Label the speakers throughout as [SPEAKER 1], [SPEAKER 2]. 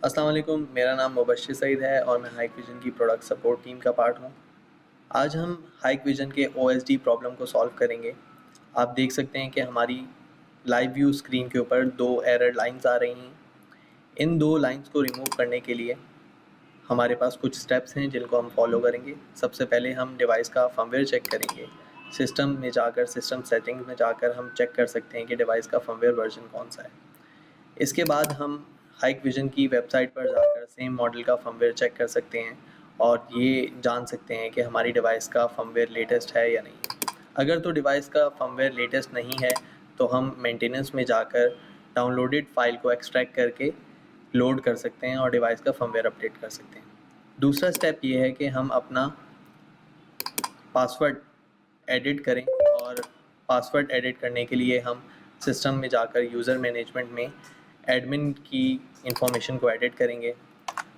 [SPEAKER 1] अस्सलाम वालेकुम, मेरा नाम मुबश्शिर सईद है और मैं हाइक विज़न की प्रोडक्ट सपोर्ट टीम का पार्ट हूँ। आज हम हाइक विज़न के ओएसडी प्रॉब्लम को सॉल्व करेंगे। आप देख सकते हैं कि हमारी लाइव व्यू स्क्रीन के ऊपर 2 एरर लाइन्स आ रही हैं। इन 2 लाइन्स को रिमूव करने के लिए हमारे पास कुछ स्टेप्स हैं जिनको हम फॉलो करेंगे। सबसे पहले हम डिवाइस का फर्मवेयर चेक करेंगे। सिस्टम में जाकर सिस्टम सेटिंग्स में जाकर हम चेक कर सकते हैं कि डिवाइस का फर्मवेयर वर्जन कौन-सा है। इसके बाद हम हाइक विज़न की वेबसाइट पर जाकर सेम मॉडल का फर्मवेयर चेक कर सकते हैं और ये जान सकते हैं कि हमारी डिवाइस का फर्मवेयर लेटेस्ट है या नहीं। अगर तो डिवाइस का फर्मवेयर लेटेस्ट नहीं है तो हम मेंटेनेंस में जाकर डाउनलोडेड फ़ाइल को एक्सट्रैक्ट करके लोड कर सकते हैं और डिवाइस का फर्मवेयर अपडेट कर सकते हैं। दूसरा स्टेप ये है कि हम अपना पासवर्ड एडिट करें और पासवर्ड एडिट करने के लिए हम सिस्टम में जाकर यूज़र मैनेजमेंट में एडमिन की इंफॉर्मेशन को एडिट करेंगे,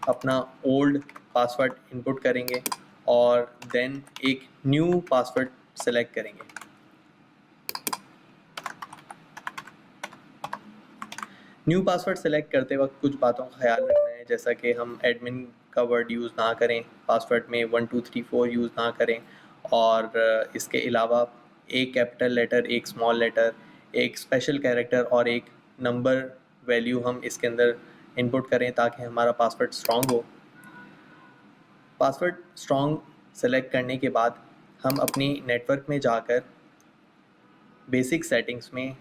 [SPEAKER 1] अपना ओल्ड पासवर्ड इनपुट करेंगे और देन एक न्यू पासवर्ड सेलेक्ट करेंगे। न्यू पासवर्ड सेलेक्ट करते वक्त कुछ बातों का ख्याल रखना है, जैसा कि हम एडमिन का वर्ड यूज़ ना करें, पासवर्ड में 1 2 3 4 यूज़ ना करें और इसके अलावा एक कैपिटल लेटर, एक स्मॉल लेटर, एक स्पेशल कैरेक्टर और एक नंबर वैल्यू हम इसके अंदर इनपुट करें ताकि हमारा पासवर्ड स्ट्रॉन्ग हो। पासवर्ड स्ट्रॉन्ग सेलेक्ट करने के बाद हम अपनी नेटवर्क में जाकर बेसिक सेटिंग्स में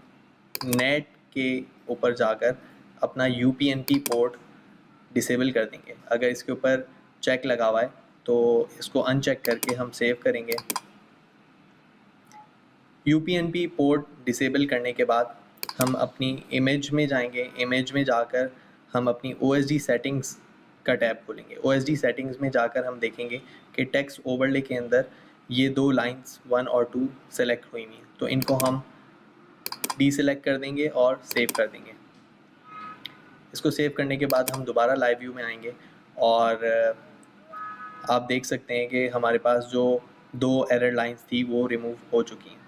[SPEAKER 1] नेट के ऊपर जाकर अपना यूपीएनपी पोर्ट डिसेबल कर देंगे। अगर इसके ऊपर चेक लगा हुआ है तो इसको अनचेक करके हम सेव करेंगे। यूपीएनपी पोर्ट डिसेबल करने के बाद हम अपनी इमेज में जाएंगे। इमेज में जाकर हम अपनी ओएसडी सेटिंग्स का टैब खोलेंगे। ओएसडी सेटिंग्स में जाकर हम देखेंगे कि टेक्स्ट ओवरले के अंदर ये 2 लाइंस 1 और 2 सेलेक्ट हुई हैं, तो इनको हम डीसेलेक्ट कर देंगे और सेव कर देंगे। इसको सेव करने के बाद हम दोबारा लाइव व्यू में आएंगे और आप देख सकते हैं कि हमारे पास जो 2 एरर लाइंस थी वो रिमूव हो चुकी हैं।